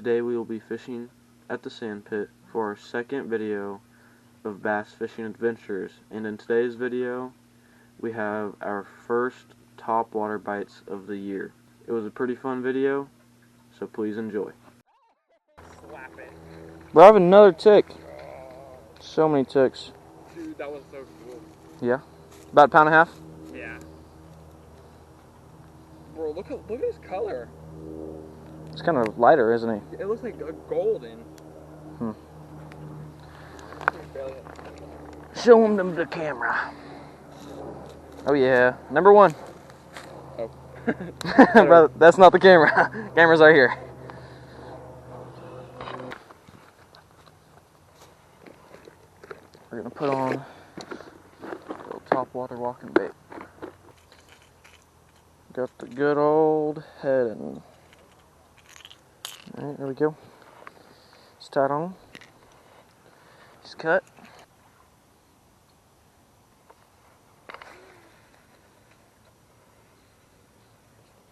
Today we will be fishing at the sand pit for our second video of bass fishing adventures, and in today's video we have our first topwater bites of the year. It was a pretty fun video, so please enjoy. Slap it. Bro, I have another tick. So many ticks. Dude, that was so cool. Yeah? About a pound and a half? Yeah. Bro, look at his color. It's kind of lighter, isn't he? It looks like a golden. Show him to the camera. Oh yeah, number one. Oh. Brother, that's not the camera. Camera's right here. We're gonna put on a little topwater walking bait. Got the good old heading. Alright, there we go. It's tied on. He's cut.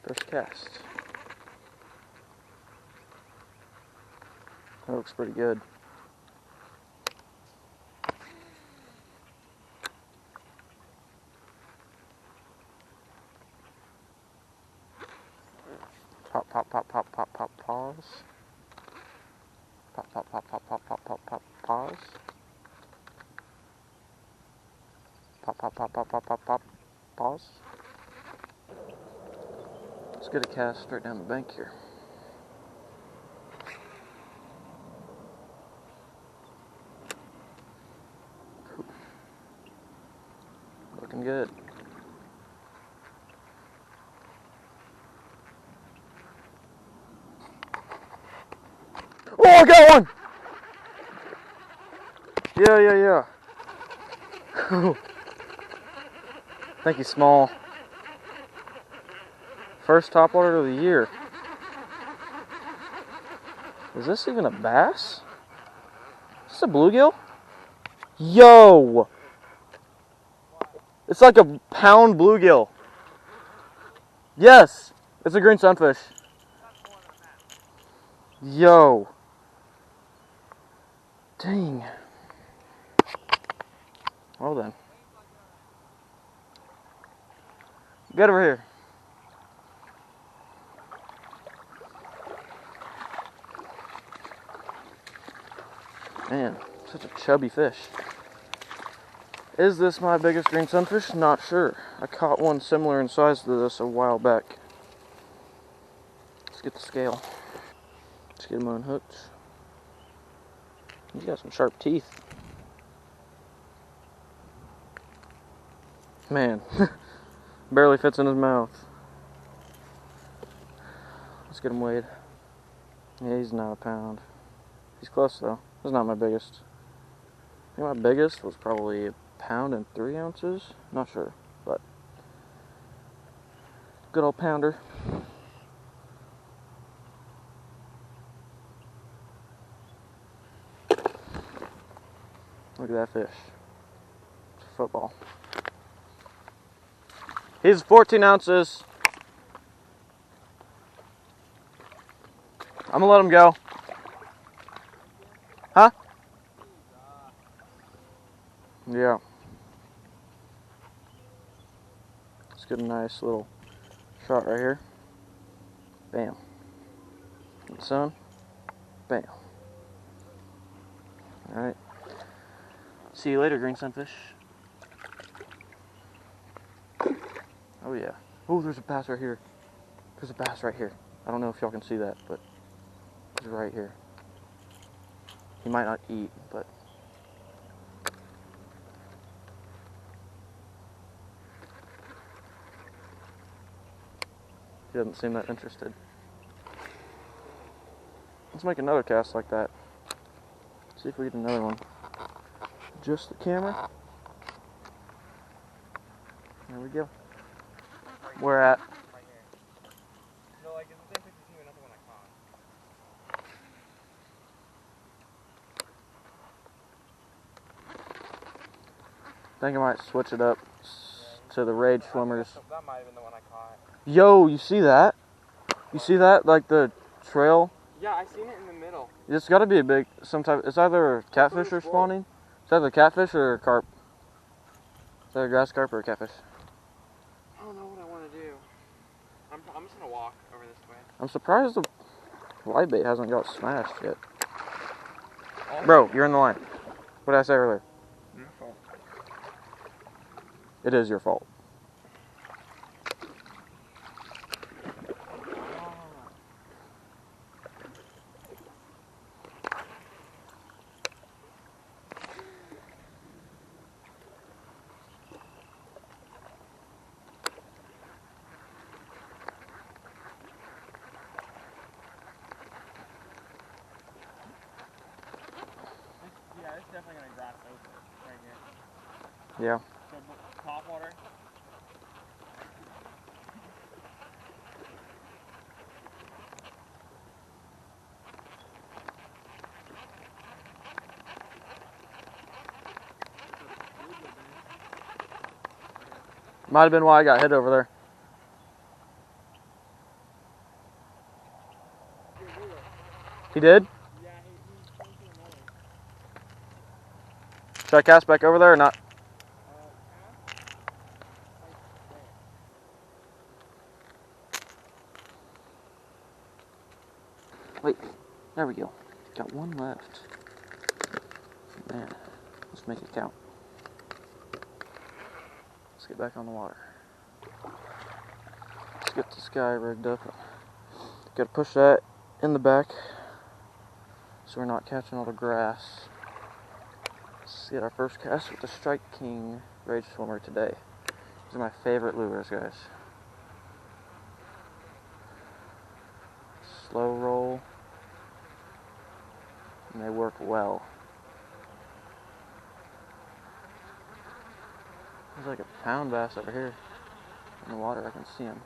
First cast. That looks pretty good. Pop, pop, pop, pop, pop, pop, pause. Pop, pop, pop, pop, pop, pop, pop, pop, pause. Pop, pop, pop, pop, pop, pop, pop, pause. Let's get a cast straight down the bank here. Cool. Looking good. Oh, I got one! Yeah. Thank you, small. First topwater of the year. Is this even a bass? Is this a bluegill? Yo! It's like a pound bluegill. Yes! It's a green sunfish. Yo! Dang. Well then. Get over here. Man, such a chubby fish. Is this my biggest green sunfish? Not sure. I caught one similar in size to this a while back. Let's get the scale. Let's get him unhooked. He's got some sharp teeth. Man, barely fits in his mouth. Let's get him weighed. Yeah, he's not a pound. He's close though. This is not my biggest. I think my biggest was probably a pound and 3 ounces. Not sure, but good old pounder. Look at that fish. It's a football. He's 14 ounces. I'm gonna let him go. Huh? Yeah. Let's get a nice little shot right here. Bam. Good son. Bam. Alright. See you later, green sunfish. Oh yeah. Oh, there's a bass right here. There's a bass right here. I don't know if y'all can see that, but he's right here. He might not eat, but he doesn't seem that interested. Let's make another cast like that. See if we get another one. Just the camera. There we go. Where at? Right here. No, like, it's the same fish as you, and that's the one I caught. I think I might switch it up to the Rage Swimmers. That might have been the one I caught. Yo, you see that? You see that? Like the trail Yeah, I seen it in the middle. It's got to be a big, some type. It's either catfish or spawning. It's either catfish or carp. It's either grass carp or catfish. I don't know what I want to do. I'm just gonna walk over this way. I'm surprised the live bait hasn't got smashed yet. Bro, you're in the line. What did I say earlier? Your fault. It is your fault. Yeah, it's definitely gonna grass over right here. Yeah. So, Topwater. Might have been why I got hit over there. He did? Yeah, he's going to another. Should I cast back over there or not? Wait, there we go. Got one left. Man, let's make it count. Let's get back on the water. Let's get this guy rigged up. Gotta push that in the back so we're not catching all the grass. Let's get our first cast with the Strike King Rage Swimmer today. These are my favorite lures, guys. Slow roll. And they work well. There's like a pound bass over here in the water. I can see him.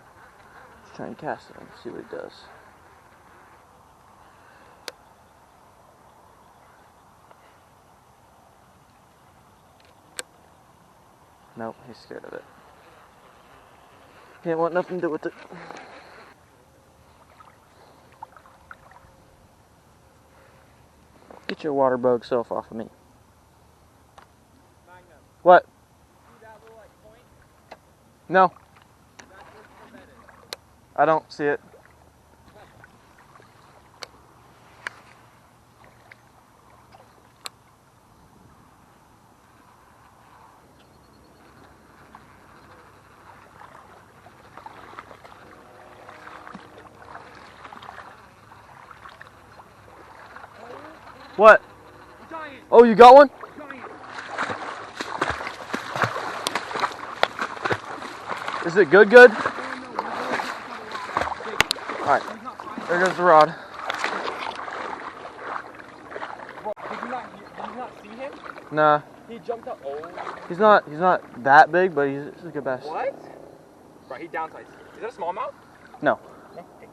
Let's try and cast it and see what he does. Nope, he's scared of it. He didn't want nothing to do with it. Get your water bug self off of me. Magnum. What? See that little like point? No, That's where it's embedded. I don't see it. What? Giant. Oh, you got one? Giant. Is it good? Alright, there goes the rod. Bro, did you not see him? Nah, He jumped up. Oh. he's not that big, but he's a good bass. What? Bro, he downsized. Is that a smallmouth? No. No. Okay.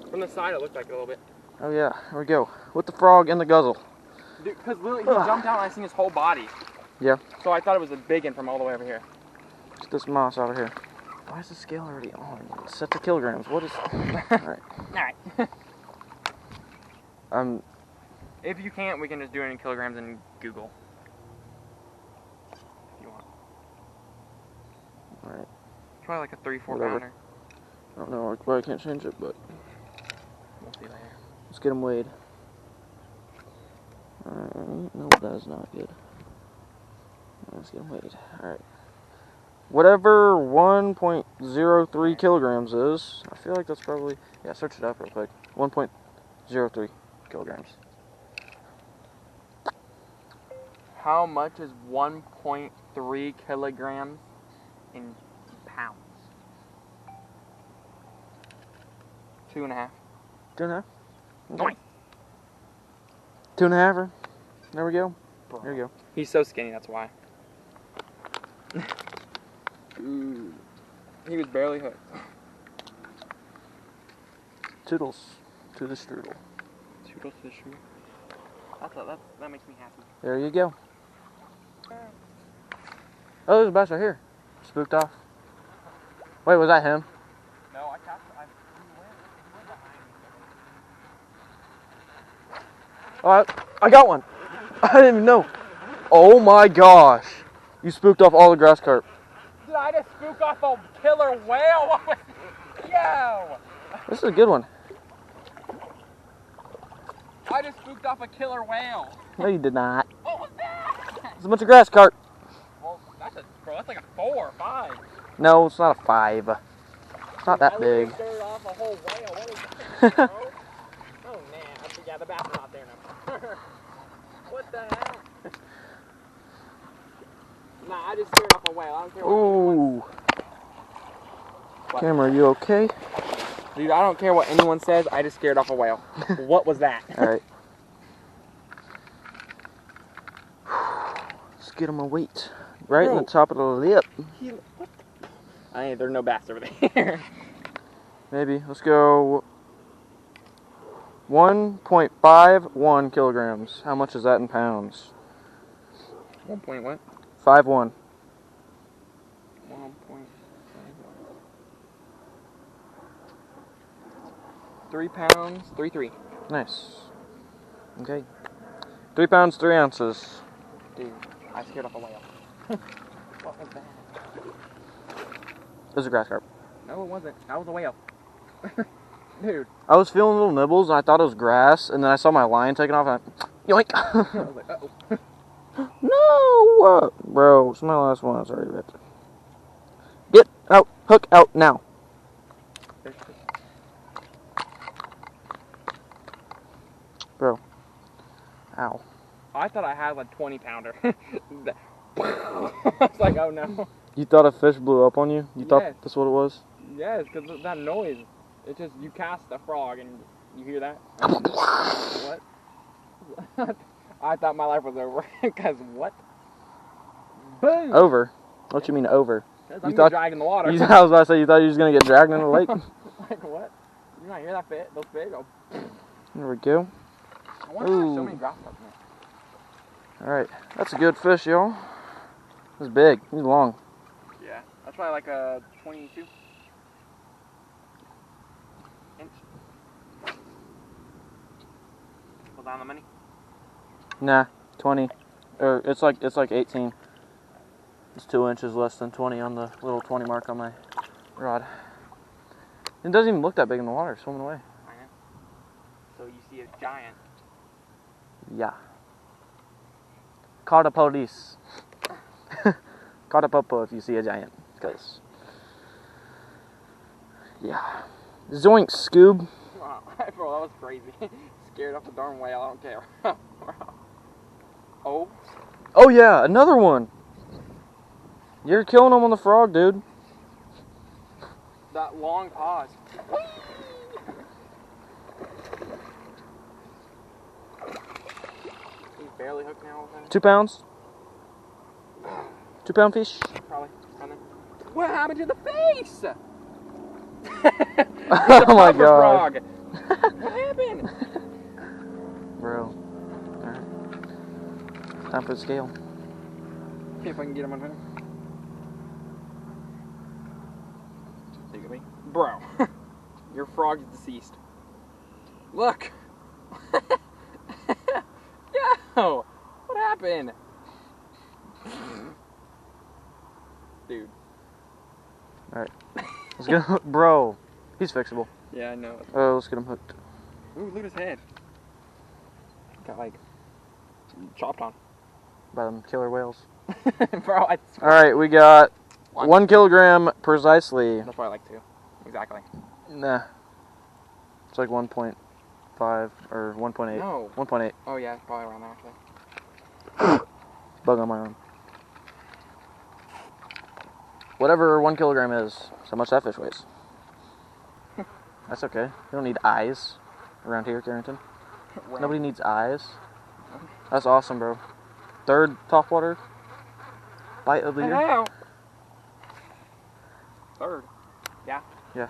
From the side, it looked like it a little bit. Oh yeah, here we go. With the frog and the guzzle. Dude, because literally he jumped out and I seen his whole body. Yeah. So I thought it was a big one from all the way over here. It's this moss over here. Why is the scale already on? It's set to kilograms. What is... Alright. Alright. If you can't, we can just do it in kilograms in Google. If you want. Alright. Probably like a 3-4 Whatever. pounder. I don't know why I can't change it, but... We'll see later. Let's get him weighed. Alright. No, that is not good. Let's get him weighed. Alright. Whatever 1.03 kilograms is, I feel like that's probably... Yeah, search it up real quick. 1.03 kilograms. How much is 1.3 kilograms in pounds? 2.5. 2.5? Okay. 2.5. There we go. There we go. He's so skinny, that's why. Ooh. He was barely hooked. Toodles to the strudel. Toodles to the strudel. That makes me happy. There you go. Oh, there's a bass right here. Spooked off. Wait, was that him? No, I cast. He went behind me. I got one. I didn't even know. Oh my gosh. You spooked off all the grass carp. Did I just spook off a killer whale? Yo! This is a good one. I just spooked off a killer whale. No, you did not. What was that? It's a bunch of grass carp. Well, that's like a 4 or 5. No, it's not a 5. It's not that big. I stirred off a whole whale. What is that, bro? Oh, man. Yeah, the bass is not there now. What the heck? Nah, I just stirred off a whale. I don't care what Ooh. Camera, you okay? Dude, I don't care what anyone says. I just scared off a whale. What was that? Alright. Let's get him a weight. Right in the top of the lip. What the? There's no bass over there. Maybe. Let's go 1.51 kilograms. How much is that in pounds? 1 point what? 5.1. 1.51. 3 pounds, 3.3. Nice. Okay. 3 pounds, 3 ounces. Dude, I scared off a whale. What was that? It was a grass carp. No, it wasn't. That was a whale. Dude. I was feeling little nibbles, and I thought it was grass, and then I saw my line taking off, and I yoink! I was like, uh-oh. No! Bro, it's my last one. It's already ripped. Get out. Hook out now. Bro. Ow. I thought I had like 20 pounder. I was like, oh no. You thought a fish blew up on you? You thought Yes. that's what it was? Yes, because that noise. It's just, you cast a frog and you hear that? What? I thought my life was over. Because what? Boom! Over? What you mean over? I'm thought dragged in the water. I was about to say, you thought you were just going to get dragged in the lake? Like what? You not hear that fit? Those fish? Oh. There we go. I wonder if there's so many grass carp in there. Alright, that's a good fish, y'all. He's big. He's long. Yeah, that's probably like a 22 inch. Was that on the mini? Nah, 20. Or it's like 18. It's 2 inches less than 20 on the little 20 mark on my rod. It doesn't even look that big in the water, swimming away. I know. So you see a giant. Yeah. Call the police. Call the popo if you see a giant. Cause yeah. Zoink, Scoob. Wow, bro, that was crazy. Scared off the darn whale, I don't care. Oh. Oh yeah, another one. You're killing them on the frog, dude. That long pause. He's barely hooked now. 2 pounds? 2 pound fish? Probably. What happened to the face? Oh my god. Frog. What happened? Bro. Alright. Time for the scale. See if I can get him on him. Take it away. Bro. Your frog is deceased. Look. Yo. What happened? Dude. Alright. Let's get him. Bro. He's fixable. Yeah, I know. Oh, let's get him hooked. Ooh, look at his head. Got like chopped on. By them killer whales. Bro, I swear. Alright, we got 1 kilogram precisely. That's probably like 2. Exactly. Nah. It's like 1.5 or 1.8. No. 1.8. Oh yeah, it's probably around there actually. Bug on my arm. Whatever 1 kilogram is, that's how much that fish weighs. That's okay. You don't need eyes around here, Carrington. Nobody needs eyes. That's awesome, bro. 3rd topwater bite of the year. Hello. 3rd. Yeah. Yeah.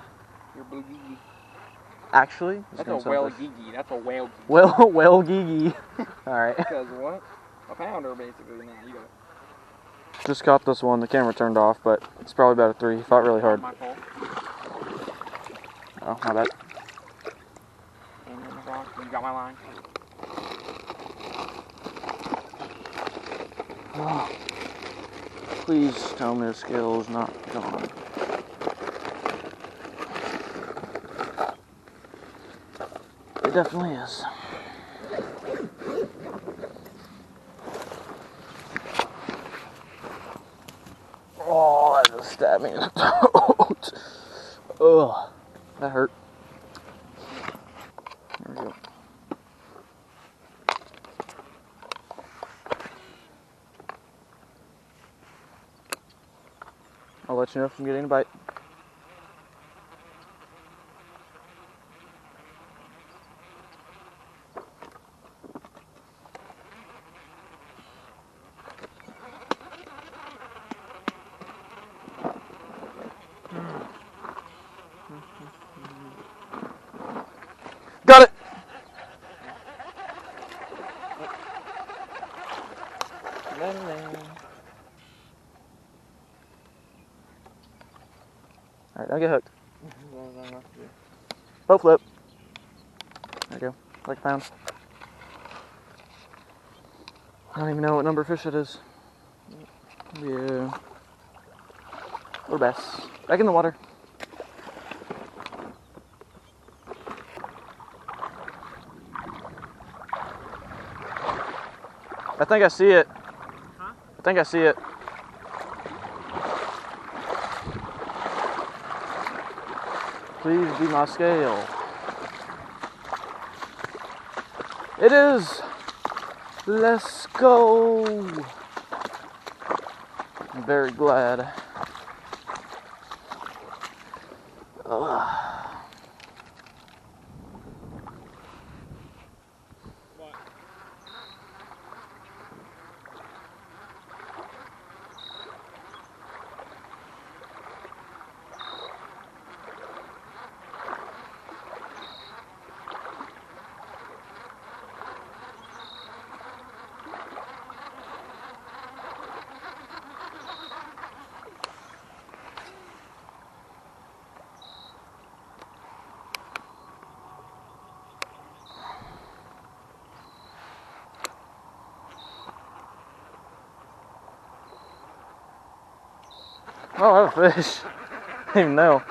You're blue gigi. Actually, That's a whale gigi. That's a whale gigi. Well, gigi. All right. Because what? A pounder, basically. Now you got it. Just caught this one. The camera turned off, but it's probably about a 3. He fought really hard. My fault. Oh, my bad. And then the rock. You got my line. Oh, please tell me the scale is not gone. It definitely is. Oh, that just stabbed me in the throat. Ugh, that hurt. There we go. I'll let you know if I'm getting a bite. Got it! Alright, don't get hooked. Bow flip. There you go. Like a pound. I don't even know what number of fish it is. Yeah. Or bass. Back in the water. I think I see it. Huh? I think I see it. Please be my scale. It is. Let's go. I'm very glad. Ugh. What? Oh, I have a fish. I didn't even know.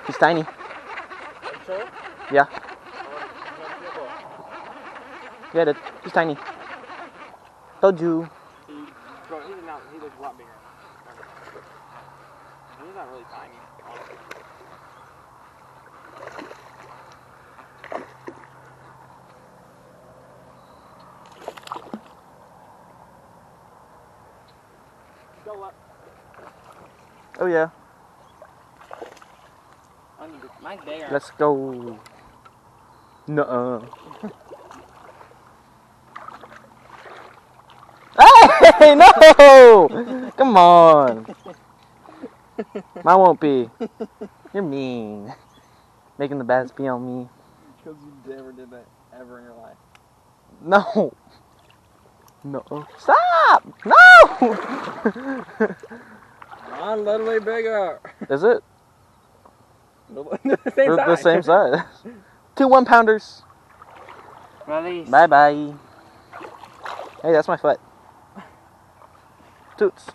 He's tiny. You sure? Yeah. Yeah, dude. He's tiny. Told you. He looks a lot bigger. He's not really tiny, honestly. Go up. Oh, yeah. Mine's bigger. Let's go. Nuh-uh. Hey, no! Come on. Mine won't be. You're mean. Making the bass be on me. Because you never did that ever in your life. No. No. Stop! No! Mine's literally bigger. Is it? The same They're size. the same size. 2 1-pounders. Release. Bye-bye. Hey, that's my foot. Toots.